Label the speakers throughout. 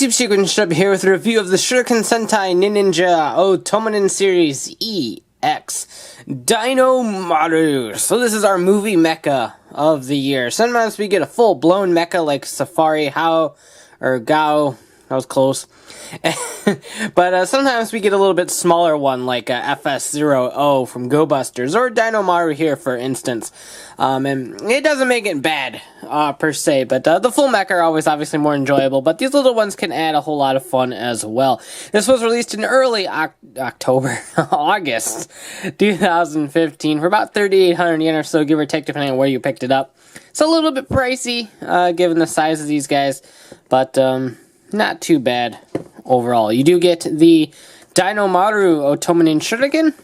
Speaker 1: Shuriken here with a review of the Shuriken Sentai Ninninger Otomonin Series EX Dinomaru. So this is our movie mecha of the year. Sometimes we get a full-blown mecha like Safari How or Gao. That was close. But sometimes we get a little bit smaller one like FS0O from Go Busters or Dinomaru here, for instance. And it doesn't make it bad, per se, but the full mecha are always obviously more enjoyable, but these little ones can add a whole lot of fun as well. This was released in early October, August 2015 for about 3,800 yen or so, give or take, depending on where you picked it up. It's a little bit pricey, given the size of these guys, but not too bad overall. You do get the Dinomaru Otomonin Shuriken,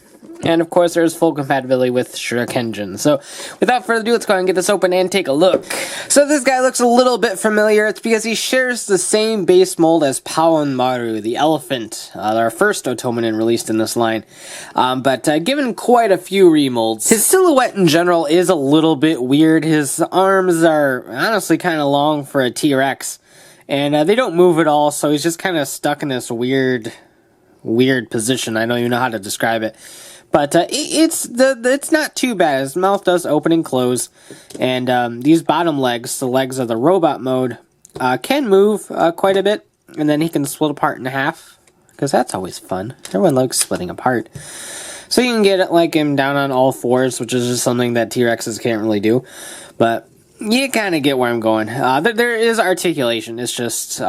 Speaker 1: and of course there's full compatibility with Shurikenjin. So without further ado, let's go ahead and get this open and take a look. So this guy looks a little bit familiar. It's because he shares the same base mold as Paonmaru, the elephant, our first Otomonin released in this line, but given quite a few remolds. His silhouette in general is a little bit weird. His arms are honestly kind of long for a T-Rex, and they don't move at all, so he's just kind of stuck in this weird position. I don't even know how to describe it. But it's not too bad. His mouth does open and close, and these bottom legs, the legs of the robot mode, can move quite a bit, and then he can split apart in half, because that's always fun. Everyone likes splitting apart. So you can get it like him down on all fours, which is just something that T-Rexes can't really do, but you kind of get where I'm going. There is articulation. It's just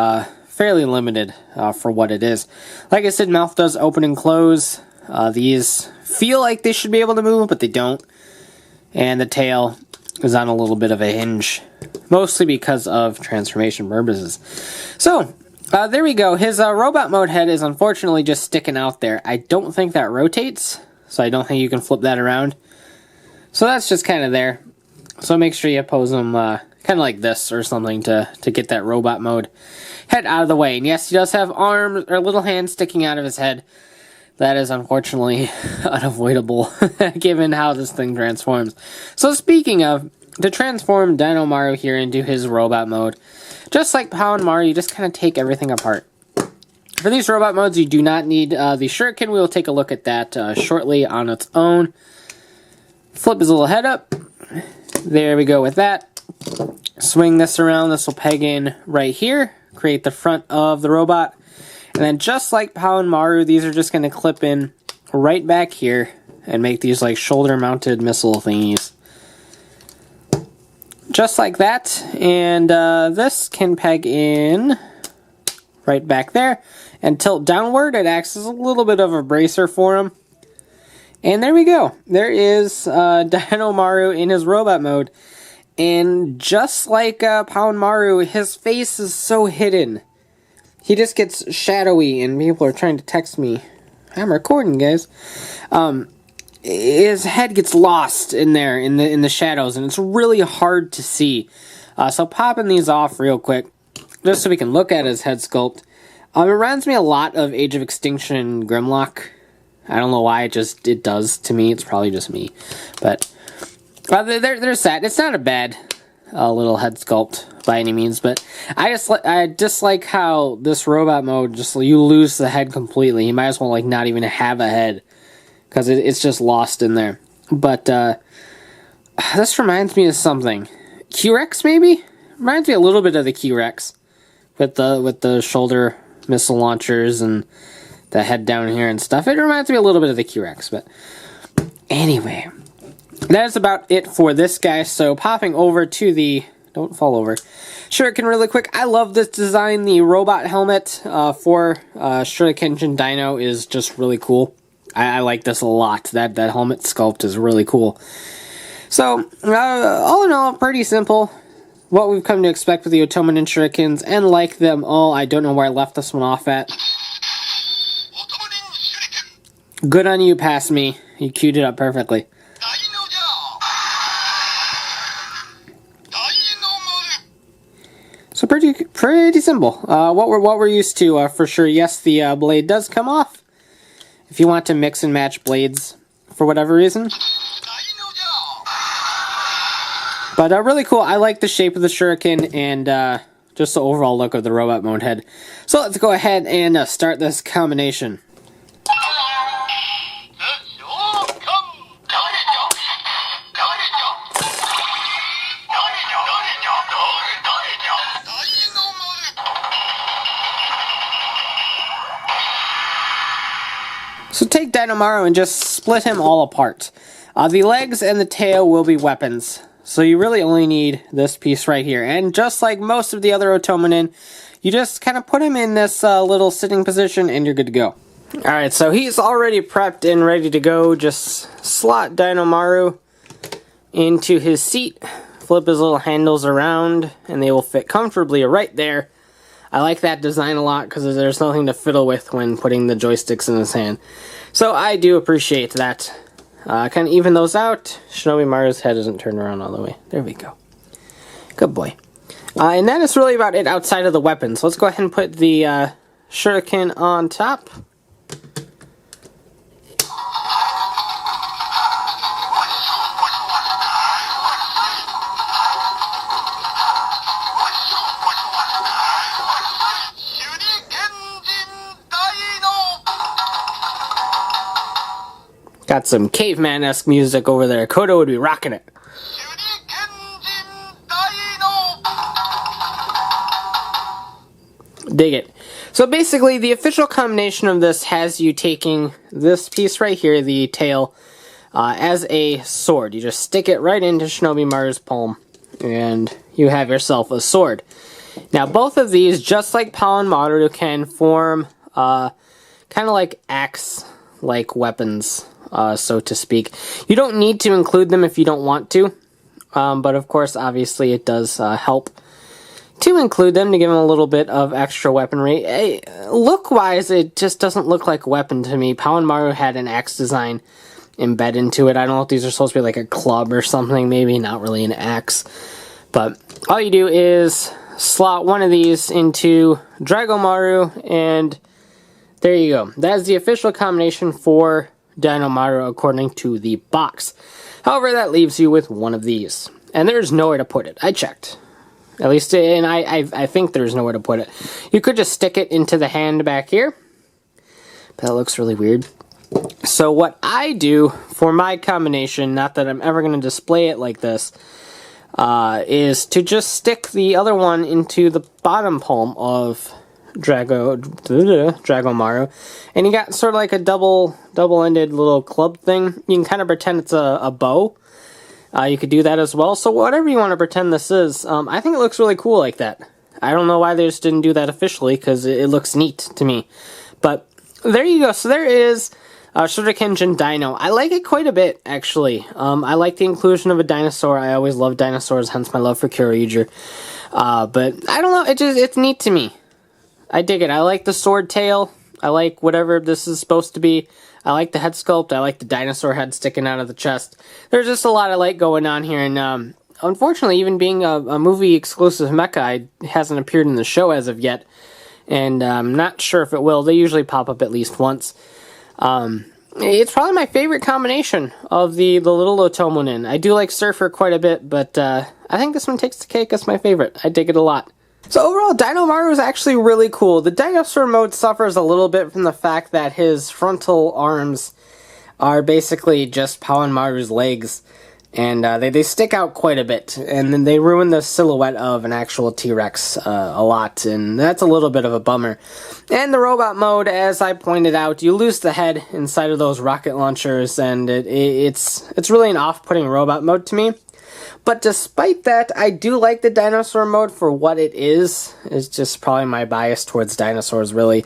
Speaker 1: fairly limited for what it is. Like I said, mouth does open and close. These feel like they should be able to move, but they don't. And the tail is on a little bit of a hinge, mostly because of transformation purposes. So, there we go. His robot mode head is unfortunately just sticking out there. I don't think that rotates, so I don't think you can flip that around. So that's just kind of there. So make sure you pose him kind of like this or something to get that robot mode head out of the way. And yes, he does have arms or little hands sticking out of his head. That is unfortunately unavoidable given how this thing transforms. So speaking of, to transform Dinomaru here into his robot mode, just like Paonmaru, you just kind of take everything apart. For these robot modes, you do not need the Shuriken. We will take a look at that shortly on its own. Flip his little head up. There we go with that. Swing this around. This will peg in right here. Create the front of the robot. And then just like Paonmaru, these are just going to clip in right back here and make these like shoulder-mounted missile thingies. Just like that. And this can peg in right back there and tilt downward. It acts as a little bit of a bracer for him. And there we go. There is Dinomaru in his robot mode. And just like Paonmaru, his face is so hidden. He just gets shadowy, and people are trying to text me. I'm recording, guys. His head gets lost in there, in the shadows, and it's really hard to see. So popping these off real quick, just so we can look at his head sculpt. It reminds me a lot of Age of Extinction Grimlock. I don't know why, it does to me. It's probably just me. But there's that. It's not a bad little head sculpt by any means, but I dislike how this robot mode, you lose the head completely. You might as well like not even have a head, because it's just lost in there. But this reminds me of something. Q-Rex, maybe? Reminds me a little bit of the Q-Rex with the shoulder missile launchers and the head down here and stuff. It reminds me a little bit of the Q-Rex, but anyway, that is about it for this guy. So popping over to the, don't fall over, Shuriken really quick. I love this design. The robot helmet for Shuriken Dino is just really cool. I like this a lot. That helmet sculpt is really cool. So all in all, pretty simple. What we've come to expect with the Otomonin Shurikens, and like them all, I don't know where I left this one off at. Good on you, past me. You queued it up perfectly. So pretty simple. What we're used to for sure. Yes, the blade does come off if you want to mix and match blades for whatever reason. But really cool. I like the shape of the Shuriken, and just the overall look of the robot mode head. So let's go ahead and start this combination. So take Dinomaru and just split him all apart. The legs and the tail will be weapons. So you really only need this piece right here. And just like most of the other Otomonin, you just kind of put him in this little sitting position and you're good to go. Alright, so he's already prepped and ready to go. Just slot Dinomaru into his seat, flip his little handles around, and they will fit comfortably right there. I like that design a lot because there's nothing to fiddle with when putting the joysticks in his hand. So I do appreciate that. Kind of even those out. Shinobi-Maru's head isn't turned around all the way. There we go. Good boy. And that is really about it outside of the weapons. Let's go ahead and put the Shuriken on top. Got some caveman-esque music over there. Kodo would be rocking it. Dig it. So basically, the official combination of this has you taking this piece right here, the tail, as a sword. You just stick it right into Shinobi-Maru's palm, and you have yourself a sword. Now, both of these, just like Paonmaru, can form kind of like axe-like weapons. So to speak. You don't need to include them if you don't want to, but of course, obviously, it does help to include them to give them a little bit of extra weaponry. Look-wise, it just doesn't look like a weapon to me. Paonmaru had an axe design embedded into it. I don't know if these are supposed to be like a club or something, maybe not really an axe, but all you do is slot one of these into Dinomaru, and there you go. That is the official combination for Dinomaru according to the box. However, that leaves you with one of these. And there's nowhere to put it. I checked. At least, and I think there's nowhere to put it. You could just stick it into the hand back here. But that looks really weird. So what I do for my combination, not that I'm ever going to display it like this, is to just stick the other one into the bottom palm of Dinomaru, and you got sort of like a double-ended little club thing. You can kind of pretend it's a bow. You could do that as well. So whatever you want to pretend this is, I think it looks really cool like that. I don't know why they just didn't do that officially, because it looks neat to me. But there you go. So there is Shuriken Dino. I like it quite a bit, actually. I like the inclusion of a dinosaur. I always loved dinosaurs, hence my love for ToQger. But I don't know, it's neat to me. I dig it. I like the sword tail. I like whatever this is supposed to be. I like the head sculpt. I like the dinosaur head sticking out of the chest. There's just a lot I like going on here. And unfortunately, even being a movie-exclusive mecha, it hasn't appeared in the show as of yet. And I'm not sure if it will. They usually pop up at least once. It's probably my favorite combination of the little Otomonin. I do like Surfer quite a bit, but I think this one takes the cake as my favorite. I dig it a lot. So overall, Dinomaru is actually really cool. The dinosaur mode suffers a little bit from the fact that his frontal arms are basically just Paonmaru's legs, and they stick out quite a bit, and then they ruin the silhouette of an actual T-Rex a lot, and that's a little bit of a bummer. And the robot mode, as I pointed out, you lose the head inside of those rocket launchers, and it's really an off-putting robot mode to me. But despite that, I do like the dinosaur mode for what it is. It's just probably my bias towards dinosaurs, really.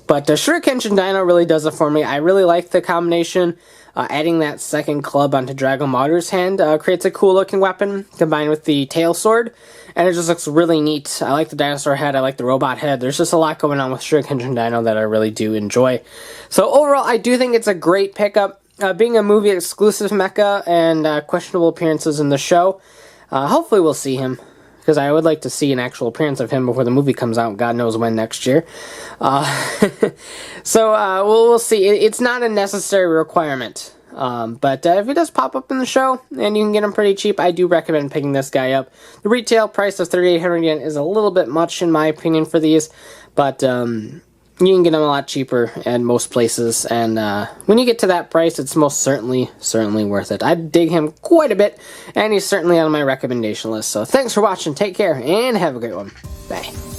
Speaker 1: But the Shuriken Dino really does it for me. I really like the combination. Adding that second club onto Dinomaru's hand creates a cool-looking weapon, combined with the tail sword. And it just looks really neat. I like the dinosaur head. I like the robot head. There's just a lot going on with Shuriken Dino that I really do enjoy. So overall, I do think it's a great pickup. Being a movie-exclusive mecha and questionable appearances in the show, hopefully we'll see him, because I would like to see an actual appearance of him before the movie comes out, God knows when next year. So we'll see. It's not a necessary requirement. But if he does pop up in the show and you can get him pretty cheap, I do recommend picking this guy up. The retail price of 3,800 yen is a little bit much in my opinion for these, but you can get them a lot cheaper at most places, and when you get to that price, it's most certainly worth it. I dig him quite a bit, and he's certainly on my recommendation list. So thanks for watching, take care, and have a great one. Bye.